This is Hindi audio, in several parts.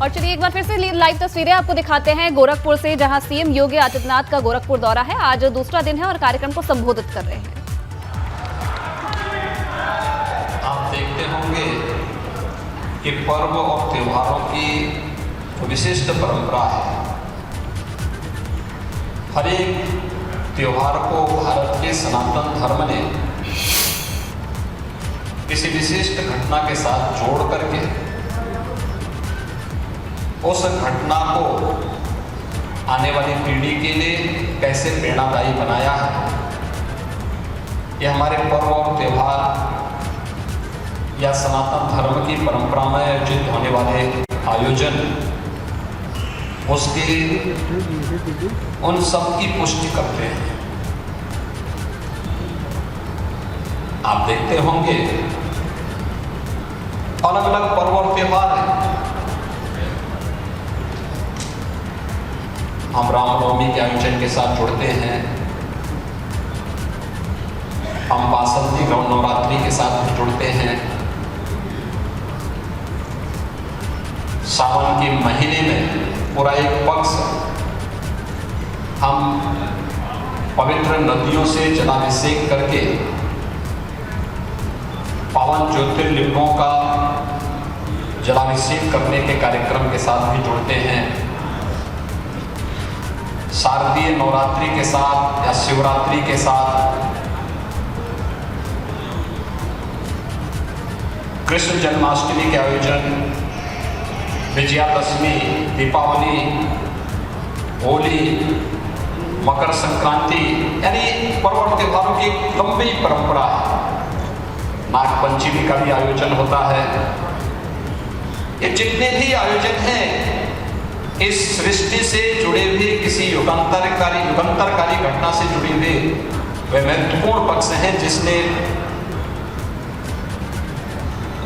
और चलिए एक बार फिर से लाइव तस्वीरें आपको दिखाते हैं गोरखपुर से, जहां सीएम योगी आदित्यनाथ का गोरखपुर दौरा है। आज दूसरा दिन है और कार्यक्रम को संबोधित कर रहे हैं। आप देखते होंगे कि पर्व और त्योहारों की विशिष्ट परंपरा है। हर एक त्योहार को भारत के सनातन धर्म ने किसी विशिष्ट घटना के साथ जोड़ करके उस घटना को आने वाली पीढ़ी के लिए कैसे प्रेरणादायी बनाया है। यह हमारे पर्व और त्योहार या सनातन धर्म की परंपरा में आयोजित होने वाले आयोजन उसके उन सब की पुष्टि करते हैं। आप देखते होंगे अलग अलग पर्व और त्योहार हैं। हम रामनवमी के आयोजन के साथ जुड़ते हैं, हम बासंती नवरात्रि के साथ जुड़ते हैं, सावन के महीने में पूरा एक पक्ष हम पवित्र नदियों से जलाभिषेक करके पावन ज्योतिर्लिंगों का जलाभिषेक करने के कार्यक्रम के साथ भी जुड़ते हैं। शारदीय नवरात्रि के साथ या शिवरात्रि के साथ, कृष्ण जन्माष्टमी के आयोजन, विजयादशमी, दीपावली, होली, मकर संक्रांति, यानी पर्व और त्योहारों की एक लंबी परंपरा है। नागपंचमी का भी आयोजन होता है। ये जितने भी आयोजन हैं इस सृष्टि से जुड़े हुए किसी युगांतरकारी घटना से जुड़ी हुए वे महत्वपूर्ण पक्ष हैं जिसने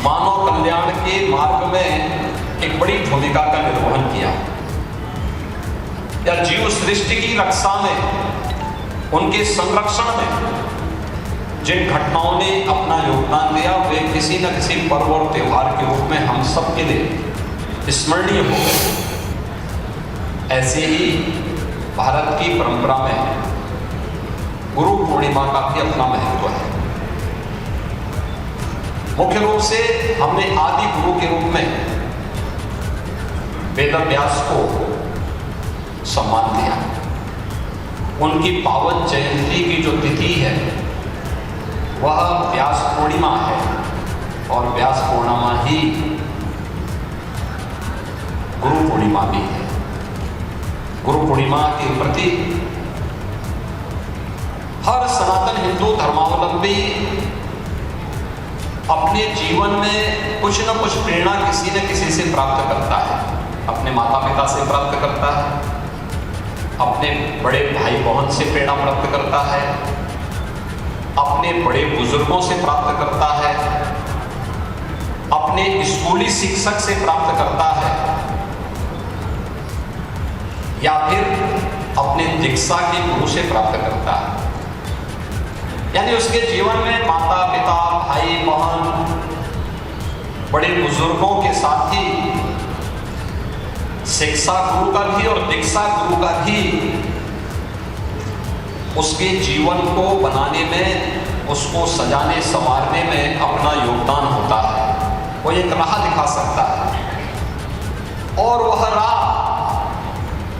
मानव कल्याण के मार्ग में एक बड़ी भूमिका का निर्वहन किया। या जीव सृष्टि की रक्षा में, उनके संरक्षण में जिन घटनाओं ने अपना योगदान दिया वे किसी न किसी पर्व और त्योहार के रूप में हम सब के लिए स्मरणीय हो गए। ऐसे ही भारत की परंपरा में गुरु पूर्णिमा का भी अपना महत्व है। मुख्य रूप से हमने आदि गुरु के रूप में वेद व्यास को सम्मान दिया। उनकी पावन जयंती की जो तिथि है वह व्यास पूर्णिमा है और व्यास पूर्णिमा ही गुरु पूर्णिमा भी है। गुरु पूर्णिमा के प्रति हर सनातन हिंदू धर्मावलंबी अपने जीवन में कुछ न कुछ प्रेरणा किसी न किसी से प्राप्त करता है। अपने माता पिता से प्राप्त करता है, अपने बड़े भाई बहन से प्रेरणा प्राप्त करता है, अपने बड़े बुजुर्गों से प्राप्त करता है, अपने स्कूली शिक्षक से प्राप्त करता है, या फिर अपने दीक्षा के गुरु से प्राप्त करता है। यानी उसके जीवन में माता पिता, भाई बहन, बड़े बुजुर्गों के साथ ही शिक्षा गुरु का भी और दीक्षा गुरु का भी उसके जीवन को बनाने में, उसको सजाने संवारने में अपना योगदान होता है। वो एक राह दिखा सकता है और वह राह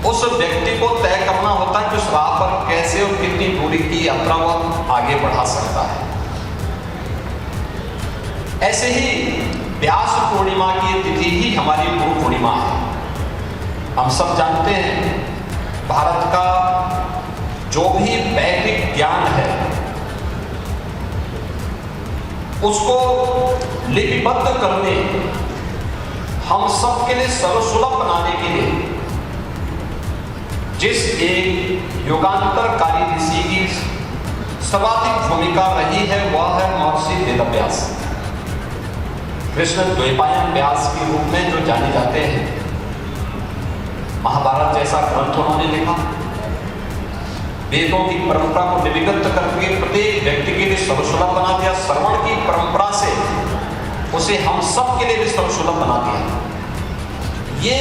उस व्यक्ति को तय करना होता है कि उस राह पर कैसे और कितनी दूरी की यात्रा वह आगे बढ़ा सकता है। ऐसे ही व्यास पूर्णिमा की तिथि ही हमारी गुरु पूर्णिमा है। हम सब जानते हैं भारत का जो भी वैदिक ज्ञान है उसको लिपिबद्ध करने, हम सब के लिए सर्वसुलभ बनाने के लिए जिस एक युगांतरकारी ऋषि की सर्वाधिक भूमिका रही है वह है महर्षि वेदव्यास। कृष्ण द्वैपायन व्यास के रूप में जो जाने जाते हैं। महाभारत जैसा ग्रंथ उन्होंने लिखा, वेदों की परंपरा को लिपिबद्ध करके प्रत्येक व्यक्ति के लिए सर्वसुलभ बना दिया। श्रवण की परंपरा से उसे हम सब के लिए भी सर्वसुलभ बना दिया। ये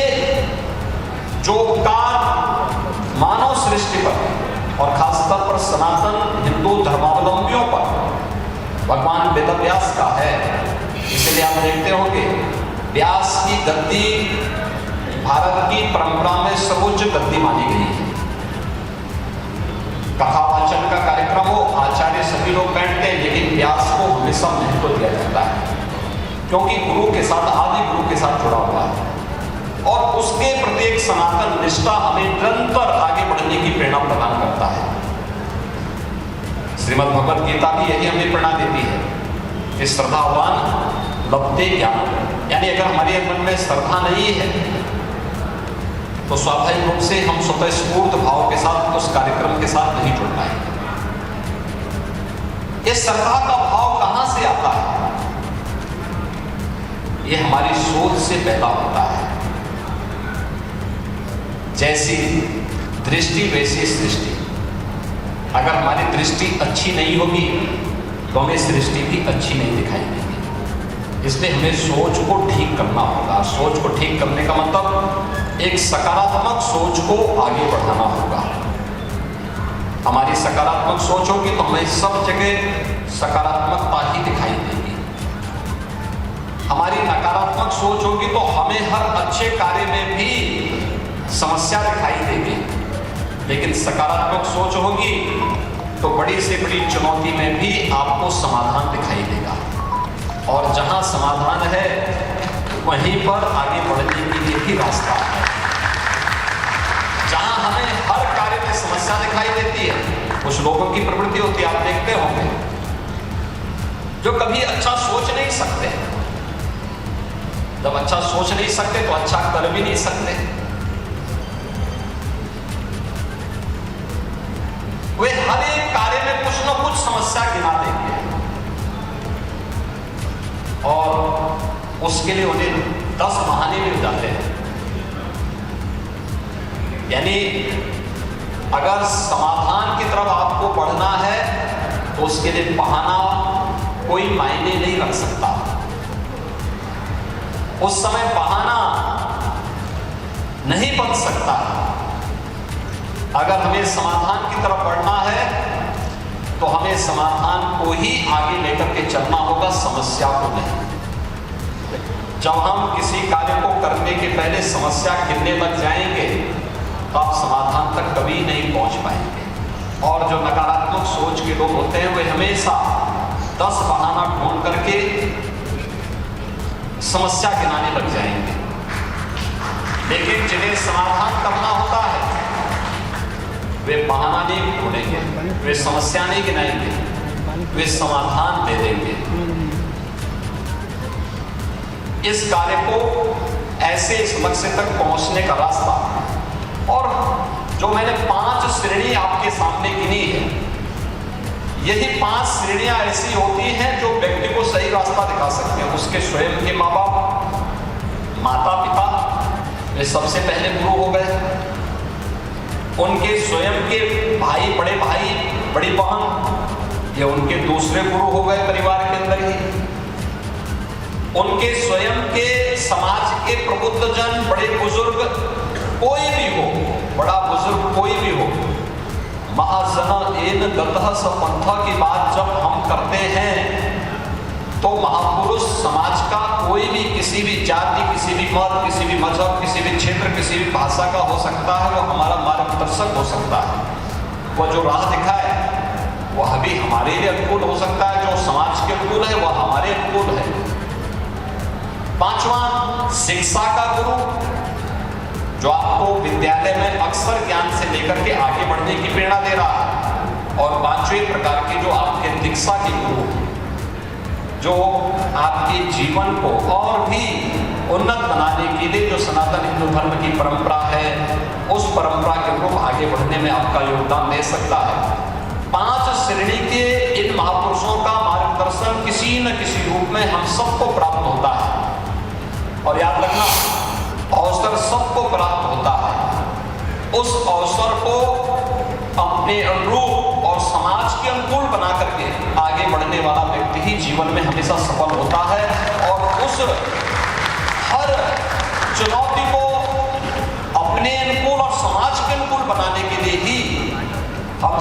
और खासतौर पर सनातन हिंदू धर्मावलंबियों पर भगवान वेदव्यास का है। इसलिए आप देखते होंगे व्यास की गद्दी भारत की परंपरा में सर्वोच्च गद्दी मानी गई है। कथा वाचन का कार्यक्रम हो, आचार्य सभी लोग बैठते हैं, लेकिन व्यास को हमेशा महत्व दिया जाता है क्योंकि गुरु के साथ, आदि गुरु के साथ जुड़ा हुआ है और उसके प्रति एक सनातन निष्ठा हमें निरंतर आगे बढ़ने की प्रेरणा प्रदान करता है। श्रीमद् भगवद गीता भी यही हमें प्रेरणा देती है कि श्रद्धावान लभते ज्ञान, यानी अगर हमारे मन में श्रद्धा नहीं है तो स्वाभाविक रूप से हम स्वतः स्फूर्त भाव के साथ उस कार्यक्रम के साथ नहीं जुड़ पाएंगे। ये श्रद्धा का भाव कहां से आता है? ये हमारी सोच से पैदा होता है। जैसी दृष्टि वैसी सृष्टि। अगर हमारी दृष्टि अच्छी नहीं होगी तो हमें सृष्टि भी अच्छी नहीं दिखाई देगी। इसलिए हमें सोच को ठीक करना होगा। सोच को ठीक करने का मतलब एक सकारात्मक सोच को आगे बढ़ाना होगा। हमारी सकारात्मक सोच होगी तो हमें सब जगह सकारात्मकता ही दिखाई देगी। हमारी नकारात्मक सोच होगी तो हमें हर अच्छे कार्य में भी समस्या दिखाई देगी। लेकिन सकारात्मक सोच होगी तो बड़ी से बड़ी चुनौती में भी आपको समाधान दिखाई देगा और जहां समाधान है वहीं पर आगे बढ़ने के लिए भी रास्ता है। जहां हमें हर कार्य में समस्या दिखाई देती है, कुछ लोगों की प्रवृत्ति होती है, आप देखते होंगे, जो कभी अच्छा सोच नहीं सकते। जब अच्छा सोच नहीं सकते तो अच्छा कर भी नहीं सकते। वे हर एक कार्य में कुछ न कुछ समस्या गिना देंगे और उसके लिए उन्हें 10 बहाने मिल जाते हैं। यानी अगर समाधान की तरफ आपको बढ़ना है तो उसके लिए बहाना कोई मायने नहीं रख सकता। उस समय बहाना नहीं बन सकता। अगर हमें समाधान की तरफ बढ़ना है तो हमें समाधान को ही आगे लेकर के चलना होगा, समस्या को नहीं। जब हम किसी कार्य को करने के पहले समस्या गिनने लग जाएंगे तो आप समाधान तक कभी नहीं पहुंच पाएंगे। और जो नकारात्मक सोच के लोग होते हैं वे हमेशा 10 बहाना ढूंढ करके समस्या गिनाने लग जाएंगे। लेकिन जिन्हें समाधान करना होता है वे बहाना नहीं ढूंढेंगे, वे समस्या नहीं गिनाएंगे, वे समाधान दे देंगे। इस कार्य को ऐसे इस लक्ष्य तक पहुंचने का रास्ता, और जो मैंने 5 श्रेणी आपके सामने गिनी है, यही 5 श्रेणियां ऐसी होती हैं जो व्यक्ति को सही रास्ता दिखा सकते हैं। उसके स्वयं के माँ बाप, माता पिता, वे सबसे पहले गुरु हो गए। उनके स्वयं के भाई, बड़े भाई, बड़ी बहन, ये उनके दूसरे गुरु हो गए परिवार के अंदर ही। उनके स्वयं के समाज के प्रबुद्ध जन, बड़े बुजुर्ग, कोई भी हो, बड़ा बुजुर्ग कोई भी हो, महाजन एन गतः सपंथ की बात जब हम करते हैं तो महापुरुष समाज का कोई भी, किसी भी जाति, किसी भी मत, किसी भी मजहब, किसी भी क्षेत्र, किसी भी भाषा का हो सकता है, वो हमारा मार्गदर्शक हो सकता है। वो जो राह दिखाए वह भी हमारे लिए अनुकूल हो सकता है, जो समाज के अनुकूल है वह हमारे अनुकूल है। 5वां शिक्षा का गुरु, जो आपको विद्यालय में अक्षर ज्ञान से लेकर के आगे बढ़ने की प्रेरणा दे रहा है। और 5वें प्रकार के जो आपके दीक्षा के गुरु, जो आपके जीवन को और भी उन्नत बनाने के लिए, जो सनातन हिंदू धर्म की परंपरा है, उस परंपरा के अनुरूप आगे बढ़ने में आपका योगदान दे सकता है। 5 श्रेणी के इन महापुरुषों का मार्गदर्शन किसी न किसी रूप में हम सबको प्राप्त होता है। और याद रखना, अवसर सबको प्राप्त होता है। उस अवसर को अपने अनुरूप और समाज के अनुकूल बना करके आगे बढ़ने वाला व्यक्ति ही जीवन में हमेशा सफल होता है। और उस हर चुनौती को अपने अनुकूल और समाज के अनुकूल बनाने के लिए ही हम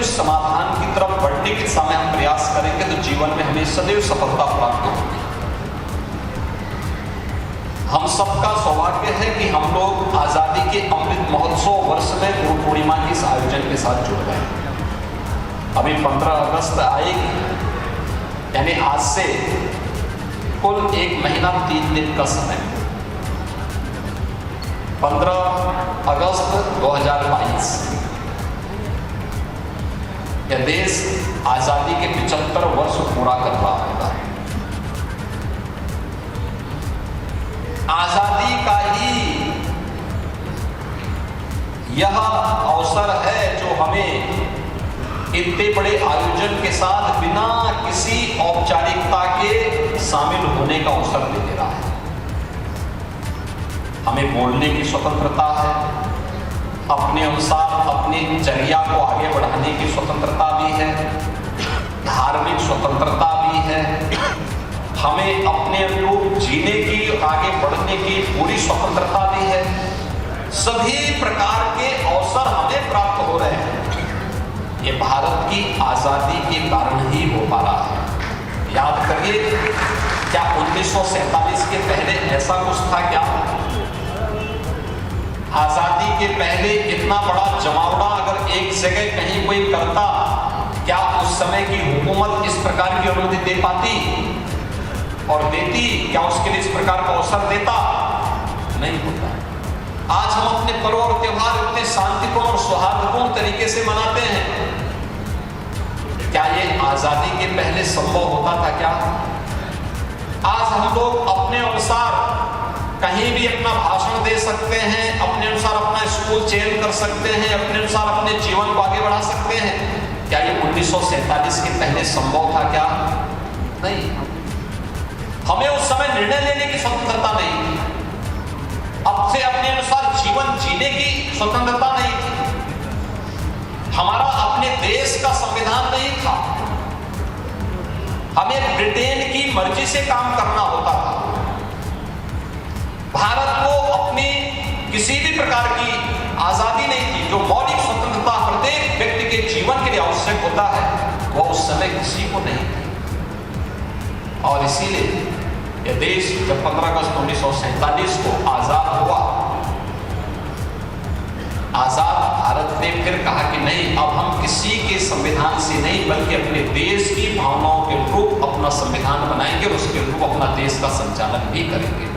सदैव समाधान की तरफ बढ़ने की दिशा में हम प्रयास करेंगे तो जीवन में हमें सदैव सफलता प्राप्त होगी। हम सबका सौभाग्य है कि हम लोग आजादी के अमृत महोत्सव वर्ष में गुरु पूर्णिमा के इस आयोजन के साथ जुड़ गए। अभी 15 अगस्त आएगी, यानी आज से कुल 1 महीना 3 दिन का समय। 15 अगस्त 2022 यह देश आजादी के 75 वर्ष पूरा कर रहा होगा। आजादी का ही यह अवसर है जो हमें इतने बड़े आयोजन के साथ बिना किसी औपचारिकता के शामिल होने का अवसर दे दे रहा है। हमें बोलने की स्वतंत्रता है, अपने अनुसार अपनी चर्या को आगे बढ़ाने की स्वतंत्रता भी है, धार्मिक स्वतंत्रता भी है, हमें अपने अनुरूप जीने की आगे बढ़ने की पूरी स्वतंत्रता भी है। सभी प्रकार के अवसर हमें प्राप्त हो रहे हैं। ये भारत की आजादी के कारण ही हो पा रहा है। याद करिए, क्या 1947 के पहले ऐसा कुछ था क्या? आजादी के पहले इतना बड़ा जमावड़ा अगर एक जगह कहीं कोई करता, क्या उस समय की हुकूमत इस प्रकार की अनुमति दे पाती और देती? क्या उसके लिए इस प्रकार का अवसर देता? नहीं होता। आज हम अपने पर्व और त्योहार इतने शांतिपूर्ण और सौहार्दपूर्ण तरीके से मनाते हैं। क्या ये आजादी के पहले संभव होता था क्या? आज हम लोग अपने अनुसार कहीं भी अपना भाषण दे सकते हैं, अपने अनुसार अपना स्कूल चयन कर सकते हैं, अपने अनुसार अपने जीवन को आगे बढ़ा सकते हैं। क्या ये 1947 के पहले संभव था क्या? नहीं। हमें उस समय निर्णय लेने की स्वतंत्रता नहीं थी, अब से अपने अनुसार जीवन जीने की स्वतंत्रता नहीं थी, हमारा अपने देश का संविधान नहीं था, हमें ब्रिटेन की मर्जी से काम करना होता था। भारत को अपनी किसी भी प्रकार की आजादी नहीं थी। जो मौलिक स्वतंत्रता प्रत्येक व्यक्ति के जीवन के लिए आवश्यक होता है, वह उस समय किसी को नहीं थी। और इसीलिए यह देश जब 15 अगस्त 1947 को आजाद हुआ, आजाद भारत ने फिर कहा कि नहीं, अब हम किसी के संविधान से नहीं बल्कि अपने देश की भावनाओं के अनुरूप अपना संविधान बनाएंगे और उसके अनुरूप अपना देश का संचालन भी करेंगे।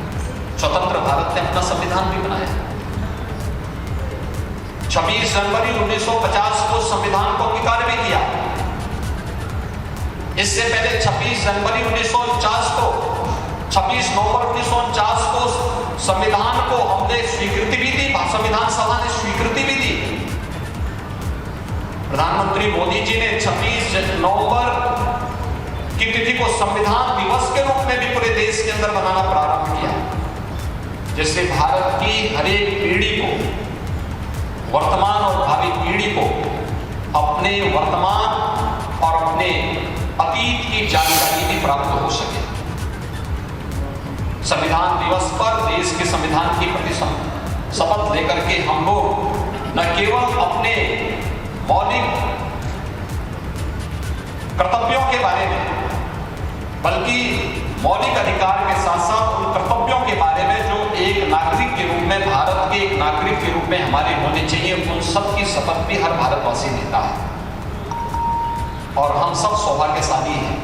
स्वतंत्र भारत ने अपना संविधान भी बनाया। 26 जनवरी 1950 को संविधान को अंगीकार भी किया। इससे पहले 26 जनवरी 1949 को, 26 नवंबर 1949 को संविधान को हमने स्वीकृति भी दी, संविधान सभा ने स्वीकृति भी दी। प्रधानमंत्री मोदी जी ने 26 नवंबर की तिथि को संविधान दिवस के रूप में भी पूरे देश के अंदर मनाना प्रारंभ किया, जिससे भारत की हर एक पीढ़ी को, वर्तमान और भावी पीढ़ी को अपने वर्तमान और अपने अतीत की जानकारी भी प्राप्त हो सके। संविधान दिवस पर देश के संविधान की प्रति शपथ लेकर के हम लोग न केवल अपने मौलिक कर्तव्यों के बारे में, बल्कि मौलिक अधिकार के साथ साथ उन कर्तव्यों के बारे में जो एक नागरिक के रूप में, भारत के एक नागरिक के रूप में हमारे होने चाहिए, उन सब की शपथ भी हर भारतवासी लेता है। और हम सब सौभाग्यशाली हैं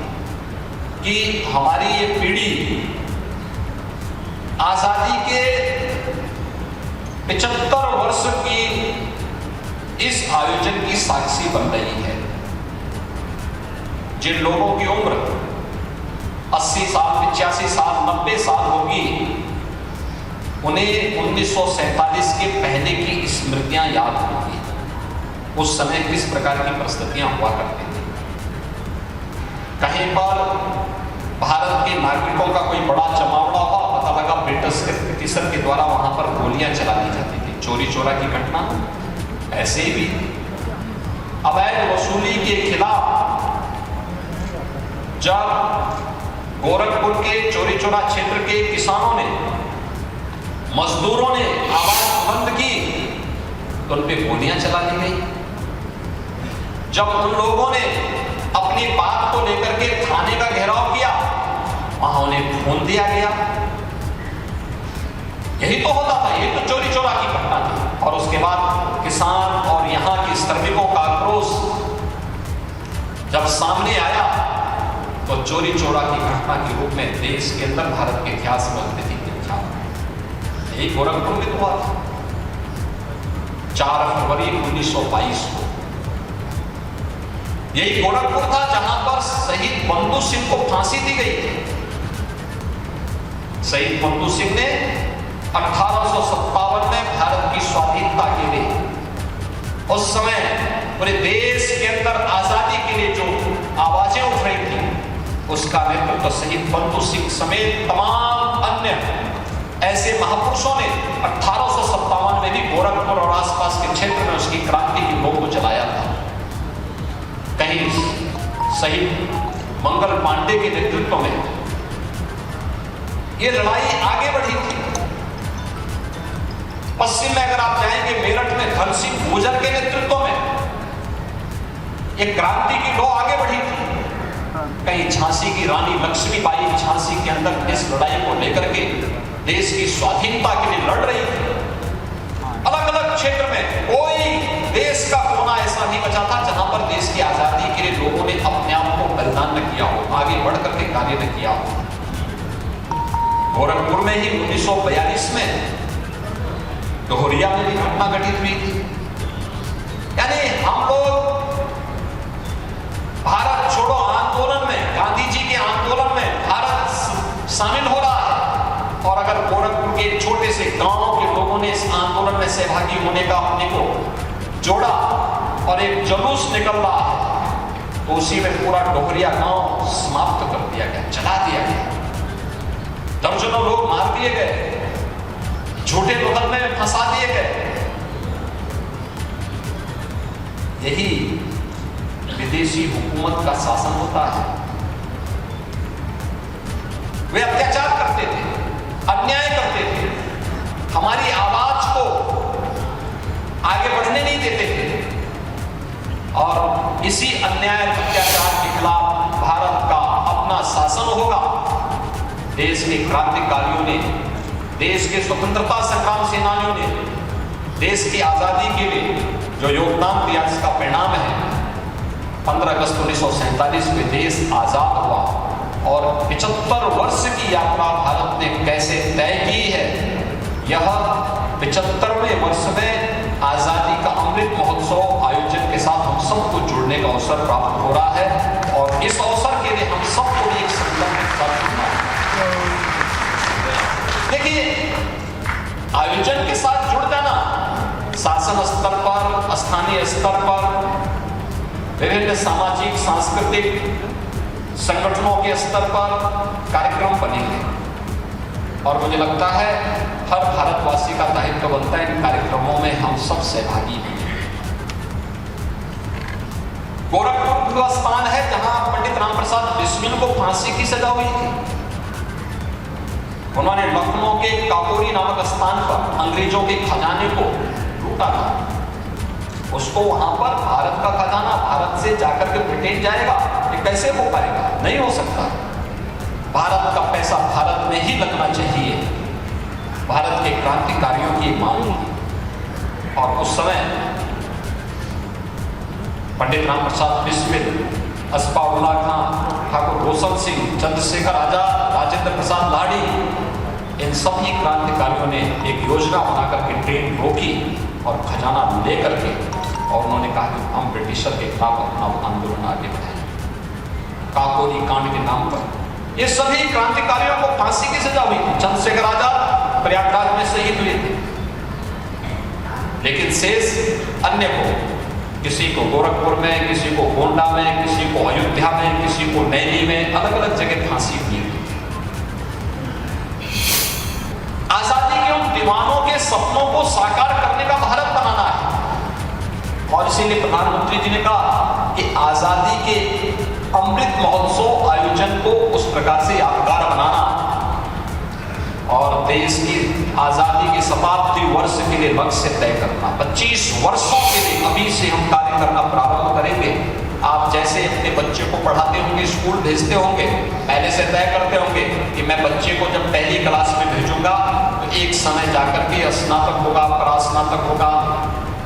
कि हमारी ये पीढ़ी आजादी के 75 वर्ष की इस आयोजन की साक्षी बन रही है। जिन लोगों की उम्र 80 साल, 85 साल, 90 साल होगी, उन्हें 1947 के पहले की स्मृतियां याद होंगी। उस समय किस प्रकार की परिस्थितियां हुआ करती थी। कहीं पर भारत के नागरिकों का कोई बड़ा जमावड़ा हुआ, पता लगा ब्रिटिश के द्वारा वहां पर गोलियां चला दी जाती थी। चोरी चोरा की घटना ऐसे ही भी। अवैध वसूली के खिलाफ जब गोरखपुर के चोरी चोरा क्षेत्र के किसानों ने, मजदूरों ने आवाज बुलंद की तो उन पे गोलियां चला दी गई। जब उन लोगों ने अपनी बात को लेकर के थाने का घेराव किया, वहां उन्हें खून दिया गया। यही तो होता था, यही तो चोरी चोरा की घटना थी। और उसके बाद किसान और यहां के श्रमिकों का आक्रोश जब सामने आया तो चोरी चोरा की घटना के रूप में देश के अंदर भारत के इतिहास में अत्यधिक विख्यात। यही गोरखपुर में हुआ था 4 फरवरी 1922 को। यही गोरखपुर था जहां पर शहीद बंधु सिंह को फांसी दी गई थी। शहीद बंधु सिंह ने 1857 में भारत की स्वाधीनता के लिए, उस समय पूरे देश के अंदर आजादी के लिए जो आवाजें उठ रही थी, उसका नेतृत्व शहीद बंधु सिंह समेत तमाम अन्य ऐसे महापुरुषों ने 1857 में भी गोरखपुर और आसपास के क्षेत्र में उसकी क्रांति की लौ को जलाया था। कहीं शहीद मंगल पांडे के नेतृत्व में ये लड़ाई आगे बढ़ी थी। पश्चिम में अगर आप जाएंगे, मेरठ में धन सिंह गुर्जर के नेतृत्व में एक क्रांति की लौ आगे बढ़ी थी। कहीं झांसी की रानी लक्ष्मीबाई झांसी के अंदर इस लड़ाई को लेकर के देश की स्वाधीनता के लिए लड़ रही थी। अलग अलग क्षेत्र में कोई देश का कोना ऐसा नहीं बचा था जहां पर देश की आजादी के लिए लोगों ने अपने आप को बलिदान न किया हो, आगे बढ़ करके कार्य न किया हो। गोरखपुर में ही 1942 में डोहरिया में भी घटना घटित हुई थी। यानी हम लोग भारत छोड़ो आंदोलन में, गांधी जी के आंदोलन में भारत शामिल हो रहा है, और अगर गोरखपुर के छोटे से गांव के लोगों ने इस आंदोलन में सहभागी होने का अपने को जोड़ा और एक जुलूस निकल रहा है, तो उसी में पूरा डोहरिया गांव समाप्त कर दिया गया, जला दिया गया। दर्जनों लोग मार दिए गए, झूठे मुकदमे में फंसा दिए गए। यही विदेशी हुकूमत का शासन होता है। वे अत्याचार करते थे, अन्याय करते थे, हमारी आवाज को आगे बढ़ने नहीं देते थे। और इसी अन्याय अत्याचार के खिलाफ भारत का अपना शासन होगा। देश के क्रांतिकारियों ने, देश के स्वतंत्रता संग्राम सेनानियों ने देश की आजादी के लिए जो योगदान दिया, इसका परिणाम है 15 अगस्त 1947 में देश आजाद हुआ। और 75 वर्ष की यात्रा भारत ने कैसे तय की है, यह 75वें वर्ष में आजादी का अमृत महोत्सव आयोजन के साथ हम सबको जुड़ने का अवसर प्राप्त हो रहा है। और इस अवसर के लिए हम सबको एक संकल्प के साथ जुड़ना है। देखिए, आयोजन के साथ जुड़ जाना, शासन स्तर पर, स्थानीय स्तर पर, विभिन्न सामाजिक सांस्कृतिक संगठनों के स्तर पर कार्यक्रम बनेंगे। और मुझे लगता है हर भारतवासी का दायित्व बनता है इन कार्यक्रमों में हम सब सहभागी हैं। गोरखपुर वह स्थान है जहां पंडित राम प्रसाद बिस्मिल को फांसी की सजा हुई थी। उन्होंने लखनऊ के काकोरी नामक स्थान पर अंग्रेजों के खजाने को लूटा था। उसको वहां पर भारत का खजाना भारत से जाकर के ब्रिटेन जाएगा, ये कैसे हो पाएगा? नहीं हो सकता। भारत का पैसा भारत में ही लगना चाहिए, भारत के क्रांतिकारियों की मांग थी। और उस समय पंडित राम प्रसाद बिस्मिल, अस्फाउल्लाह खां, ठाकुर रोशन सिंह, चंद्रशेखर आजाद, राजेंद्र प्रसाद लाड़ी, इन सभी क्रांतिकारियों ने एक योजना बनाकर के ट्रेन रोकी और खजाना लेकर के, और उन्होंने कहा कि हम ब्रिटिशर के खिलाफ अपना आंदोलन आगे बढ़ाएं। काकोरी कांड के नाम पर ये सभी क्रांतिकारियों को फांसी की सजा हुई थी। चंद्रशेखर आजाद प्रयागराज में शहीद हुए थे, लेकिन शेष अन्य को, किसी को गोरखपुर में, किसी को गोंडा में, किसी को अयोध्या में, किसी को नैनी में, अलग अलग जगह फांसी हुई थी। आजादी के उन दीवानों के सपनों को साकार करने का भारत बनाना है। और इसीलिए प्रधानमंत्री जी ने कहा कि आजादी के अमृत महोत्सव आयोजन को उस प्रकार से यादगार बनाना और देश की आजादी के की शताब्दी वर्ष के लिए लक्ष्य तय करना। 25 वर्षों के लिए अभी से हम कार्य करना प्रारंभ करेंगे। आप जैसे अपने बच्चे को पढ़ाते होंगे, स्कूल भेजते होंगे, पहले से तय करते होंगे कि मैं बच्चे को जब पहली क्लास में भेजूंगा तो एक समय जाकर के स्नातक होगा, परास्नातक होगा,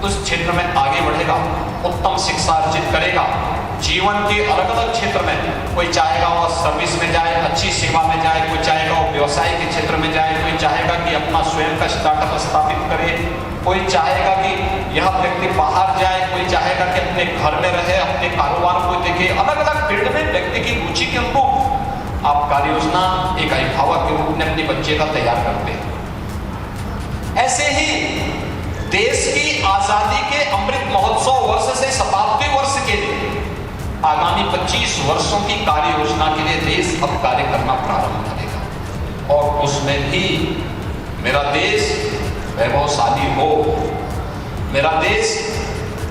उस क्षेत्र में आगे बढ़ेगा, उत्तम शिक्षा अर्जित करेगा। जीवन के अलग अलग क्षेत्र में कोई चाहेगा वो सर्विस में जाए, अच्छी सेवा में जाए, कोई चाहेगा वो व्यवसाय के क्षेत्र में जाए, कोई चाहेगा कि अपना स्वयं का स्टार्टअप स्थापित करे, कोई चाहेगा कि यह व्यक्ति बाहर जाए, कोई चाहेगा कि अपने घर में रहे, अपने कारोबार को देखे। अलग अलग फील्ड में व्यक्ति की रुचि के अनुरूप आप कार्य योजना एक अभिभावक के रूप में अपने बच्चे का तैयार करते हैं। ऐसे ही देश की आजादी के अमृत महोत्सव वर्ष से शताब्दी वर्ष के लिए आगामी 25 वर्षों की कार्य योजना के लिए देश अब कार्य करना प्रारंभ करेगा। और उसमें भी मेरा देश वैभवशाली हो, मेरा देश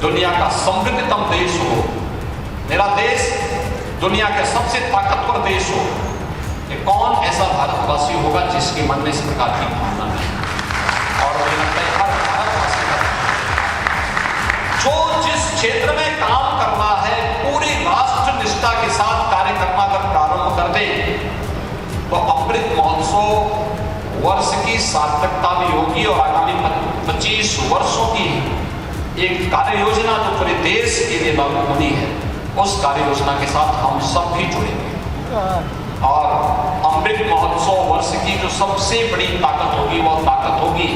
दुनिया का समृद्धतम देश हो, मेरा देश दुनिया के सबसे ताकतवर देश हो। ये कौन ऐसा भारतवासी होगा जिसके मन में इस प्रकार की भावना नहीं? और मुझे लगता है हर भारतवासी जो जिस क्षेत्र में काम कर रहा है पूरी राष्ट्र निष्ठा के साथ कार्य करना अगर प्रारंभ कर दे तो अमृत महोत्सव वर्ष की सार्थकता भी होगी। और आगामी 25 वर्षों की एक कार्य योजना जो पूरे देश के लिए लागू होनी है, उस कार्य योजना के साथ हम सब भी जुड़ेंगे। और अमृत महोत्सव वर्ष की जो सबसे बड़ी ताकत होगी वह ताकत होगी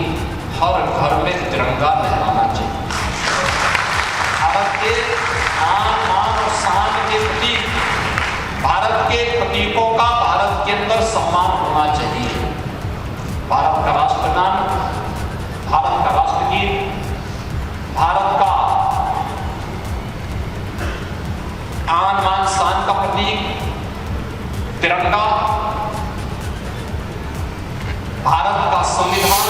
हर घर में तिरंगा लहराना चाहिए। भारत के आन मान और शान के प्रतीक, भारत के प्रतीकों का भारत के अंदर सम्मान होना चाहिए। भारत का राष्ट्रगान, भारत का राष्ट्रगीत, भारत का आन मान शान का प्रतीक तिरंगा, भारत का संविधान,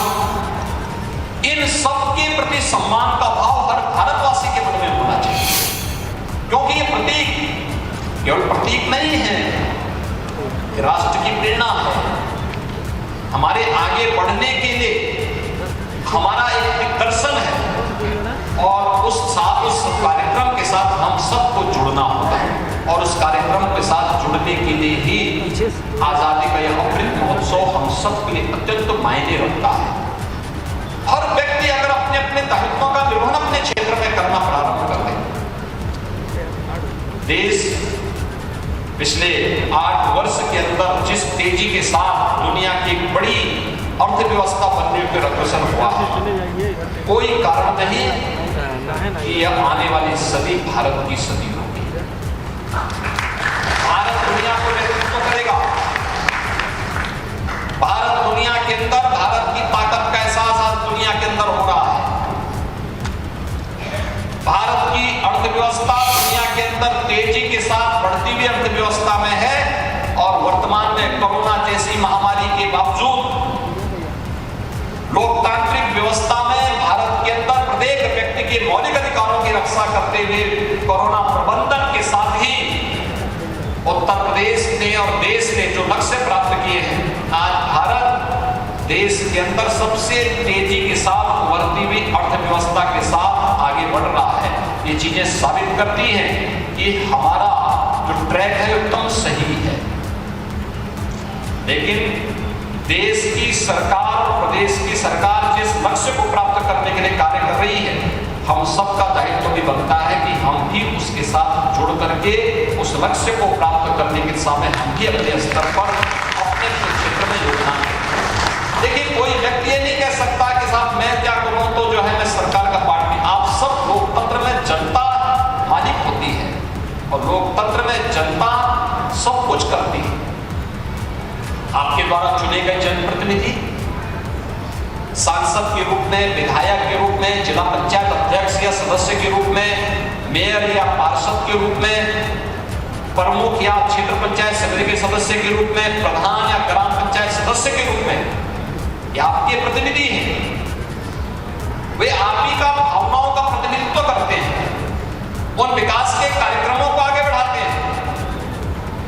इन सब के प्रति सम्मान का भाव हर भारतवासी के मन में होना चाहिए। क्योंकि ये प्रतीक केवल प्रतीक नहीं है, ये राष्ट्र की प्रेरणा है। हमारे आगे बढ़ने के लिए हमारा एक दिग्दर्शन है और उस कार्यक्रम के साथ हम सबको जुड़ना होगा। और उस कार्यक्रम के साथ जुड़ने के लिए ही आजादी का यह अमृत महोत्सव हम सबके लिए अत्यंत मायने रखता है। हर व्यक्ति अगर अपने अपने दायित्वों का निर्वहन अपने क्षेत्र में करना प्रारंभ कर दे, देश पिछले 8 वर्ष के अंदर जिस तेजी के साथ दुनिया की एक बड़ी अर्थव्यवस्था बनने पर अग्रसर हुआ है, कोई कारण नहीं कि यह आने वाली सदी भारत की सदी होगी। भारत दुनिया को नेतृत्व करेगा। भारत दुनिया के अंदर भारत की ताकत का एहसास आज दुनिया के अंदर हो रहा है। भारत की अर्थव्यवस्था दुनिया के अंदर तेजी के साथ बढ़ती हुई अर्थव्यवस्था में है। और वर्तमान में कोरोना जैसी महामारी के बावजूद लोकतांत्रिक व्यवस्था में भारत के अंदर प्रत्येक व्यक्ति के मौलिक अधिकारों की रक्षा करते हुए कोरोना प्रबंधन के साथ ही उत्तर प्रदेश ने और देश ने जो लक्ष्य प्राप्त किए हैं, आज भारत देश के अंदर सबसे तेजी के साथ उभरती हुई अर्थव्यवस्था के साथ आगे बढ़ रहा है। ये चीजें साबित करती हैं कि हमारा जो ट्रैक है एकदम सही है। लेकिन देश की सरकार, प्रदेश की सरकार जिस लक्ष्य को प्राप्त करने के लिए कार्य कर रही है, हम सबका दायित्व भी बनता है कि हम भी उसके साथ जुड़ करके उस लक्ष्य को प्राप्त करने के समय हम भी अपने स्तर पर अपने क्षेत्र में योगदान दें। देखिए, कोई व्यक्ति ये नहीं कह सकता कि साहब मैं क्या करूं तो जो है मैं सरकार का पार्टी। आप सब लोकतंत्र में जनता मालिक होती है और लोकतंत्र में जनता सब कुछ करती है। आपके द्वारा चुने गए जनप्रतिनिधि सांसद के रूप में, विधायक के रूप में, जिला पंचायत अध्यक्ष या सदस्य के रूप में, मेयर या पार्षद के रूप में, प्रमुख या क्षेत्र पंचायत समिति के सदस्य के रूप में, प्रधान या ग्राम पंचायत सदस्य के रूप में, ये आपके प्रतिनिधि हैं। वे आप ही का भावनाओं का प्रतिनिधित्व करते हैं, उन विकास के कार्यक्रमों को आगे बढ़ाते हैं।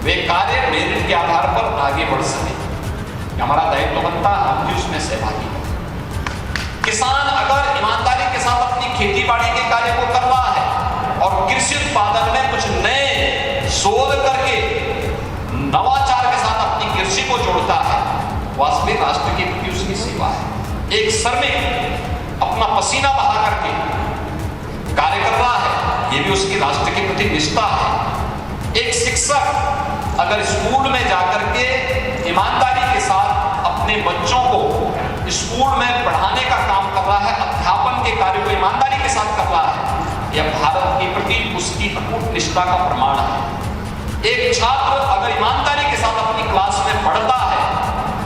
वे कार्य मेरिट के आधार पर आगे बढ़ सके, हमारा दायित्व बनता है हम भी उसमें सहभागी हैं। शोध करके नवाचार के साथ अपनी कृषि को जोड़ता है, वास्तविक राष्ट्र के प्रति उसकी सेवा है। एक श्रमिक अपना पसीना बहा करके कार्य कर रहा है, ये भी उसकी राष्ट्र के प्रति निष्ठा है। एक शिक्षक अगर स्कूल में जाकर के ईमानदारी के साथ अपने बच्चों को स्कूल में पढ़ाने का काम कर रहा है, अध्यापन के कार्य को ईमानदारी के साथ कर रहा है, यह भारत के प्रति उसकी अटूट निष्ठा का प्रमाण है। एक छात्र अगर ईमानदारी के साथ अपनी क्लास में पढ़ता है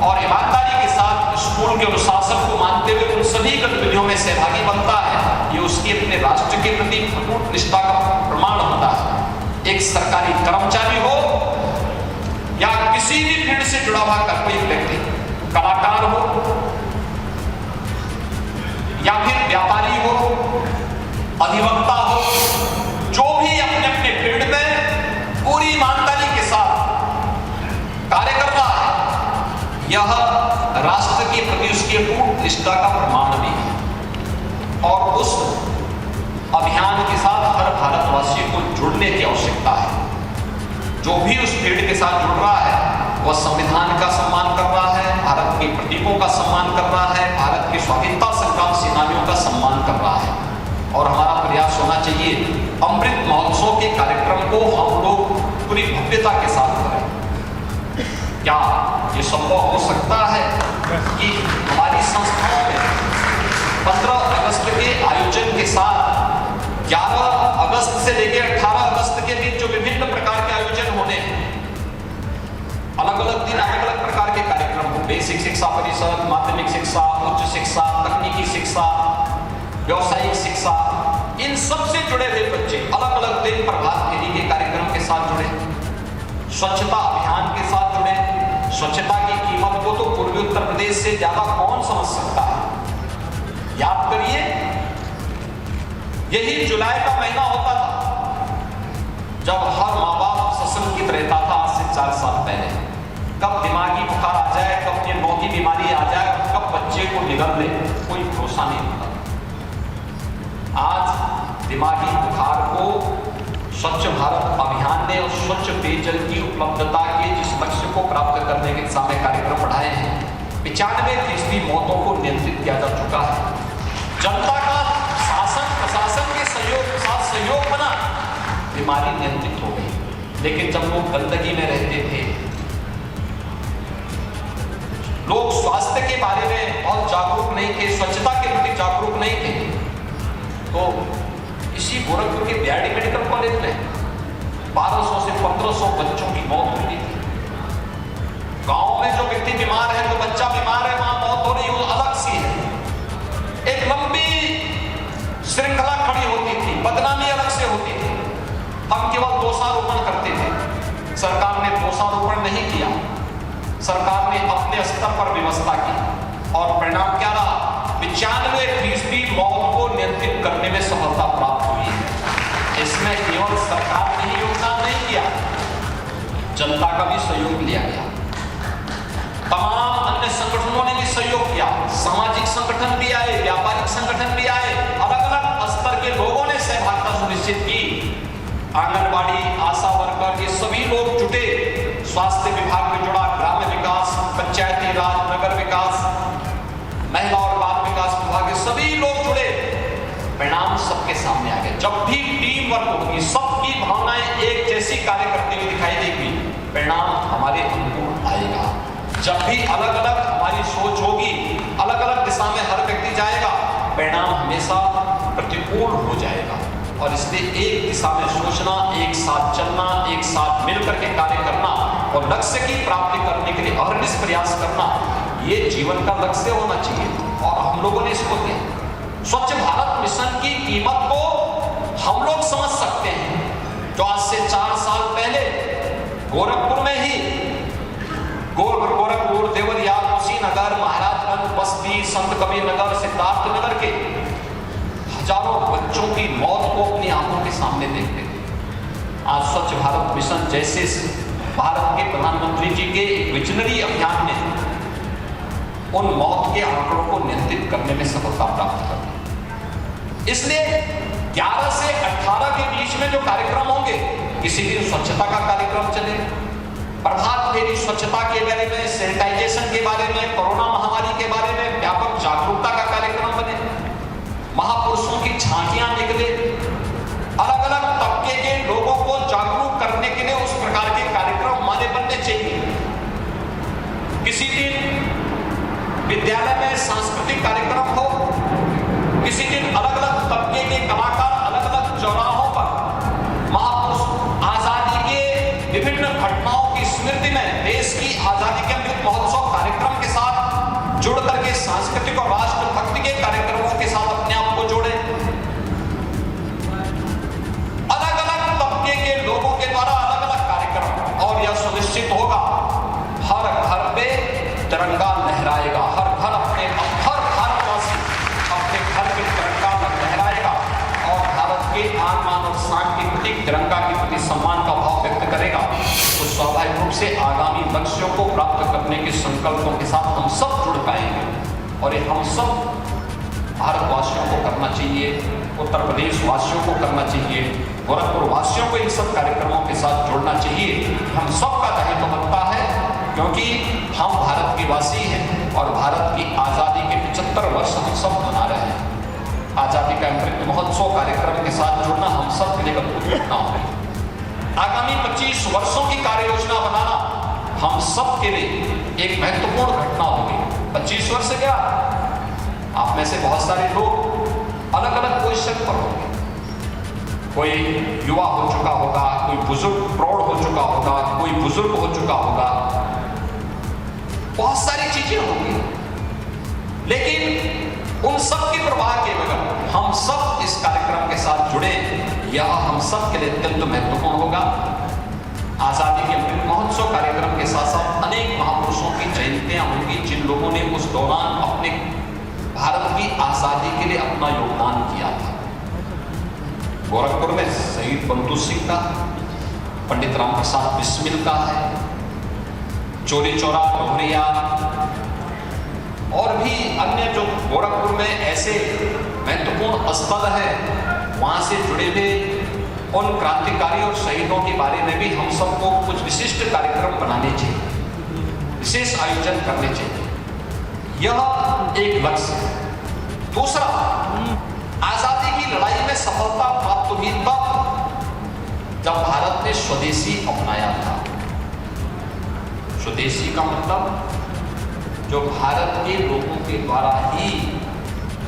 और ईमानदारी के साथ स्कूल के अनुशासन को मानते हुए उन सभी गतिविधियों में सहभागी बनता है, ये उसके अपने राष्ट्र के प्रति अटूट निष्ठा का प्रमाण होता है। एक सरकारी कर्मचारी हो या किसी भी फील्ड से जुड़ा हुआ कोई व्यक्ति, कलाकार हो या फिर व्यापारी हो, अधिवक्ता हो, जो भी अपने अपने फील्ड में पूरी ईमानदारी के साथ कार्य कर रहा है, यह राष्ट्र के प्रति उसकी अटूट निष्ठा का प्रमाण भी है। और उस अभियान के साथ हर भारतवासी को जुड़ने की आवश्यकता है। जो भी उस फील्ड के साथ जुड़ रहा है, वह संविधान का सम्मान कर रहा है, भारत के प्रतीकों का सम्मान कर रहा है, भारत के स्वाधीनता संग्राम सेनानियों का सम्मान कर रहा है। और हमारा प्रयास होना चाहिए अमृत महोत्सव के कार्यक्रम को हम लोग पूरी भव्यता के साथ करें। क्या ये संभव हो सकता है कि हमारी संस्थाओं में 15 अगस्त के आयोजन के साथ 11 अगस्त से लेकर 18 अगस्त के बीच जो विभिन्न प्रकार के आयोजन होने हैं, अलग अलग दिन अलग अलग प्रकार के कार्यक्रम हो, बेसिक शिक्षा परिषद, माध्यमिक शिक्षा, उच्च शिक्षा, तकनीकी शिक्षा, व्यावसायिक शिक्षा, इन सब से जुड़े हुए बच्चे अलग अलग दिन प्रभात फेरी के कार्यक्रम के साथ जुड़े, स्वच्छता अभियान के साथ जुड़े। स्वच्छता की कीमत को तो पूर्वी उत्तर प्रदेश से ज्यादा कौन समझ सकता है। याद करिए, यही जुलाई का महीना होता था जब हर माँ बाप सशंकित रहता था। आज से 4 साल पहले कब दिमागी बुखार आ जाए, कब ये नौ की बीमारी आ जाए, कब बच्चे को निगल दे, कोई भरोसा नहीं होता। आज दिमागी बुखार को स्वच्छ भारत अभियान ने और स्वच्छ पेयजल की उपलब्धता के जिस लक्ष्य को प्राप्त करने के सामने कार्यक्रम बढ़ाए हैं, 95% मौतों को नियंत्रित किया जा चुका है। जनता का शासन प्रशासन के सहयोग के साथ सहयोग बना, बीमारी नियंत्रित हो गई। लेकिन जब लोग गंदगी में रहते थे, लोग स्वास्थ्य के बारे में बहुत जागरूक नहीं थे, स्वच्छता के प्रति जागरूक नहीं थे, तो इसी गोरखपुर के बीआरडी मेडिकल कॉलेज में 1200 से 1500 बच्चों की मौत हुई थी। गांव में जो व्यक्ति बीमार है, जो बच्चा बीमार है, वहां मौत हो रही है, वो अलग सी है। एक लंबी श्रृंखला खड़ी होती थी, बदनामी अलग से होती थी। हम केवल दोषारोपण करते थे, सरकार ने दोषारोपण नहीं किया, सरकार ने अपने स्तर पर व्यवस्था की और परिणाम क्या रहा? 95% मौत को नियंत्रित करने में सफलता प्राप्त हुई है। इसमें केवल सरकार ने ही योगदान नहीं किया, जनता का भी सहयोग लिया गया, तमाम अन्य संगठनों ने भी सहयोग किया, सामाजिक संगठन भी आए, व्यापारिक संगठन भी आए, अलग अलग स्तर के लोगों ने सहभागिता सुनिश्चित की। आंगनबाड़ी, आशा वर्कर, ये सभी लोग जुटे, स्वास्थ्य विभाग में जुड़ा, ग्राम्य विकास, पंचायती राज, नगर विकास, महिला और बाल विकास विभाग के सभी लोग जुड़े। परिणाम सबके सामने आ गए। जब भी टीम वर्क होगी, सबकी भावनाएं एक जैसी कार्य करते हुए दिखाई देगी, परिणाम हमारे अनुकूल आएगा। जब भी अलग अलग हमारी सोच होगी, अलग अलग दिशा में हर व्यक्ति जाएगा, परिणाम हमेशा प्रतिकूल हो जाएगा। और इसलिए एक दिशा में सोचना, एक साथ चलना, एक साथ मिलकर के कार्य करना और लक्ष्य की प्राप्ति करने के लिए अहर्निश प्रयास करना, ये जीवन का लक्ष्य होना चाहिए। और हम लोगों ने इसको दिया। स्वच्छ भारत मिशन की कीमत को हम लोग समझ सकते हैं। जो आज से 4 साल पहले गोरखपुर में ही गोरखपुर, देवरिया, कुशीनगर, महाराजगंज, बस्ती, संत कबीर नगर, सिद्धार्थ नगर के हजारों बच्चों की मौत को अपनी आंखों के सामने देखते थे। आज स्वच्छ भारत मिशन जैसे भारत के प्रधानमंत्री जी के विजनरी अभियान ने उन मौत के आंकड़ों को नियंत्रित करने में सफलता प्राप्त कर दी। इसलिए 11 से 18 के बीच में जो कार्यक्रम होंगे, किसी दिन स्वच्छता का कार्यक्रम चले, प्रभात फेरी स्वच्छता के बारे में, सैनिटाइजेशन के बारे में, कोरोना महामारी के बारे में व्यापक जागरूकता का कार्यक्रम बने, महापुरुषों की झांकियां निकले, अलग अलग तबके के लोगों को जागरूक करने के लिए उस प्रकार के कार्यक्रम हमारे बनने चाहिए। किसी दिन विद्यालय में सांस्कृतिक कार्यक्रम हो, किसी दिन अलग अलग तबके के कलाकार अलग अलग चौराहों पर महापुरुष आजादी के विभिन्न घटनाओं की स्मृति में देश की आजादी के अमृत महोत्सव कार्यक्रम के साथ जुड़ करके सांस्कृतिक और राष्ट्रभक्ति के कार्यक्रमों के साथ अपने आप को जोड़े। अलग अलग तबके के लोगों के द्वारा अलग अलग कार्यक्रम, और यह सुनिश्चित होगा हर घर पे तिरंगा लहराएगा, हर भारतवासी अपने घर पे तिरंगा लहराएगा और भारत के आन-बान और शान के प्रति, तिरंगा के प्रति सम्मान का भाव व्यक्त करेगा। तो स्वाभाविक रूप से आगामी लक्ष्यों को प्राप्त करने के संकल्पों के साथ हम सब जुड़ पाएंगे, और ये हम सब भारतवासियों को करना चाहिए, उत्तर प्रदेश वासियों को करना चाहिए, गोरखपुर वासियों को इन सब कार्यक्रमों के साथ जोड़ना चाहिए। हम सबका दायित्व बनता है, क्योंकि हम भारत के वासी हैं और भारत की आज़ादी के 75 वर्ष हम सब मना रहे हैं। आज़ादी का अमृत महोत्सव कार्यक्रम के साथ जुड़ना हम सब के लिए अद्भुत घटना होगी। आगामी 25 वर्षों की कार्य योजना बनाना हम सब के लिए एक महत्वपूर्ण घटना होगी। 25 वर्ष क्या, आप में से बहुत सारे लोग अलग अलग पोजीशन पर होंगे, कोई युवा हो चुका होगा, कोई बुजुर्ग प्रौढ़ हो चुका होगा, कोई बुजुर्ग हो चुका होगा, बहुत सारी चीजें होंगी, लेकिन उन सब की परवाह के बगैर हम सब इस कार्यक्रम के साथ जुड़े, यह हम सब के लिए अत्यंत महत्वपूर्ण होगा। आजादी के अमृत महोत्सव कार्यक्रम के साथ साथ अनेक महापुरुषों की जयंतियां होंगी, जिन लोगों ने उस दौरान अपने भारत की आजादी के लिए अपना योगदान किया था। गोरखपुर में शहीद बंधु सिंह का, पंडित राम प्रसाद बिस्मिल का है, चोरी चौरा डोहरिया और भी अन्य जो गोरखपुर में ऐसे महत्वपूर्ण स्थल है, वहां से जुड़े हुए उन क्रांतिकारी और शहीदों के बारे में भी हम सबको कुछ विशिष्ट कार्यक्रम बनाने चाहिए, विशेष आयोजन करने चाहिए। यह एक लक्ष्य है। दूसरा, आजादी की लड़ाई में सफलता प्राप्त हुई तब जब भारत ने स्वदेशी अपनाया था। स्वदेशी का मतलब जो भारत के लोगों के द्वारा ही,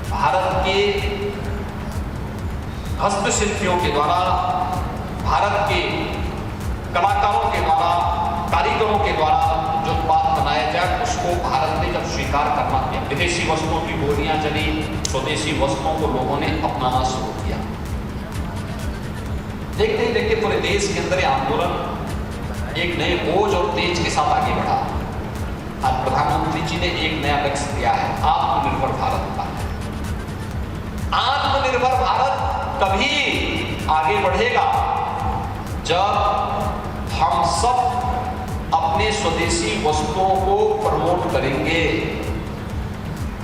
भारत के हस्तशिल्पियों के द्वारा, भारत के कलाकारों के द्वारा, कारीगरों के द्वारा जो उत्पाद बनाया जाए, उसको भारत ने जब स्वीकार करना किया, विदेशी वस्तुओं की बोलियां चली, स्वदेशी वस्तुओं को लोगों ने अपनाना शुरू किया। देखते ही देखते पूरे देश के अंदर आंदोलन एक नए बोझ और तेज के साथ आगे बढ़ा। आज प्रधानमंत्री जी ने एक नया लक्ष्य दिया है, आत्मनिर्भर भारत का। आत्मनिर्भर भारत तभी आगे बढ़ेगा जब हम सब अपने स्वदेशी वस्तुओं को प्रमोट करेंगे।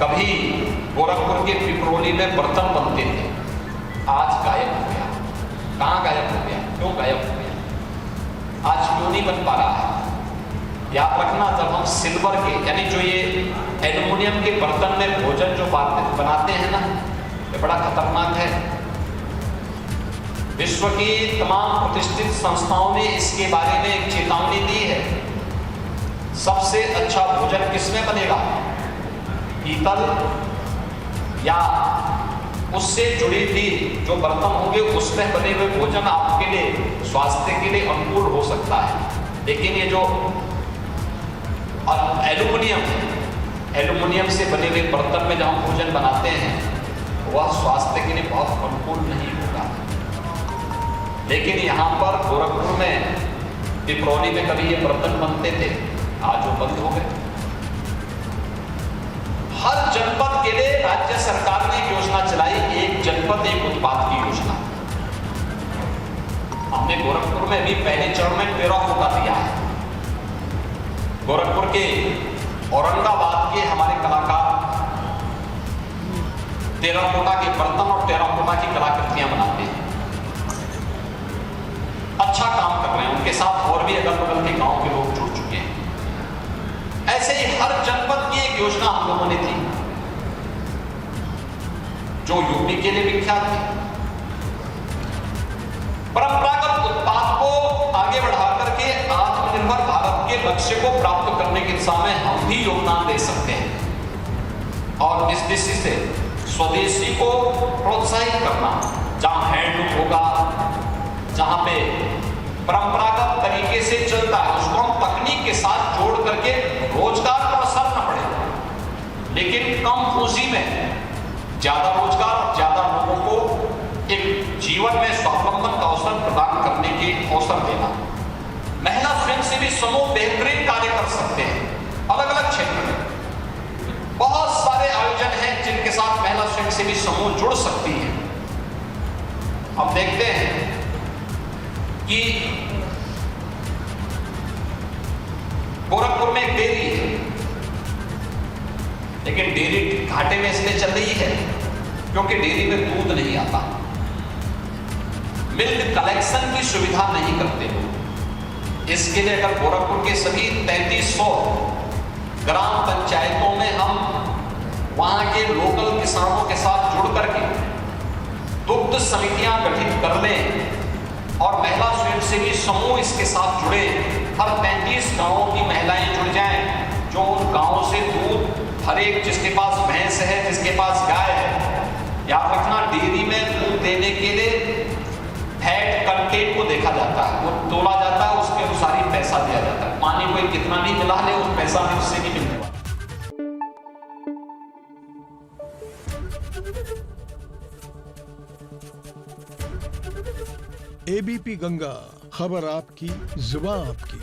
कभी गोरखपुर के पिपरोली में बर्तन बनते थे, आज गायब हो गया। कहाँ गायब हो गया, क्यों गायब हो गया, आज क्यों नहीं बन पा रहा है? याद रखना, जब हम सिल्वर के यानी जो ये एल्युमिनियम के बर्तन में भोजन जो बनाते हैं ना, ये बड़ा खतरनाक है। विश्व की तमाम प्रतिष्ठित संस्थाओं ने इसके बारे में एक चेतावनी दी है। सबसे अच्छा भोजन किसमें बनेगा, पीतल या उससे जुड़ी थी जो बर्तन होंगे उसमें बने हुए भोजन आपके लिए, स्वास्थ्य के लिए अनुकूल हो सकता है। लेकिन ये जो एल्युमिनियम से बने हुए बर्तन में जब हम भोजन बनाते हैं, वह स्वास्थ्य के लिए बहुत अनुकूल नहीं होगा। लेकिन यहाँ पर गोरखपुर में, पिपरौली में कभी ये बर्तन बनते थे, आज वो बंद हो गए। हर जनपद के लिए राज्य सरकार ने एक योजना चलाई, एक जनपद एक उत्पाद की योजना। हमने गोरखपुर में भी पहले चरण में टेराकोटा दिया है। गोरखपुर के औरंगाबाद के हमारे कलाकार टेराकोटा के बर्तन और टेराकोटा की कलाकृतियां बनाते हैं। अच्छा काम कर रहे हैं, उनके साथ और भी अगल बगल के गांव के लोग जुड़ चुके हैं। ऐसे ही हर जनपद की एक योजना हम लोगों ने थी जो यूपी के लिए विख्यात थी। परंपरागत उत्पाद को आगे बढ़ा करके आत्मनिर्भर भारत के लक्ष्य को प्राप्त करने की दिशा में हम भी योगदान दे सकते हैं और इस दृष्टि से स्वदेशी को प्रोत्साहित करना, जहां हैंडलूम होगा, जहां पे परंपरागत तरीके से चलता है, उसको हम तकनीक के साथ जोड़ करके रोजगार का असर न पड़े, लेकिन कम पूंजी में ज्यादा रोजगार और ज्यादा लोगों को एक जीवन में स्वावलंबन का अवसर प्रदान करने के अवसर देना। महिला स्वयंसेवी समूह बेहतरीन कार्य कर सकते हैं अलग अलग क्षेत्र में। बहुत सारे आयोजन हैं जिनके साथ महिला स्वयंसेवी समूह जुड़ सकती है। हम देखते हैं कि गोरखपुर में एक डेयरी है, लेकिन डेयरी घाटे में इसलिए चल रही है क्योंकि डेयरी में दूध नहीं आता, मिल्क कलेक्शन की सुविधा नहीं करते लोग। इसके लिए अगर गोरखपुर के सभी 3300 ग्राम पंचायतों में हम वहां के लोकल किसानों के साथ जुड़ करके दुग्ध समितियां गठित कर लें और महिला स्वयंसेवी समूह इसके साथ जुड़े, हर 35 गांवों की महिलाएं जुड़ जाएं जो उन गांवों से दूध, हर एक जिसके पास भैंस है, जिसके पास गाय है, याद रखना डेयरी में दूध देने के लिए फैट कंटेंट को देखा जाता है, वो तोला जाता है, उसके अनुसार ही पैसा दिया जाता है। पानी कोई कितना भी मिला ले, उस पैसा में उससे नहीं मिलने वाला। एबीपी गंगा, खबर आपकी, जुबान आपकी।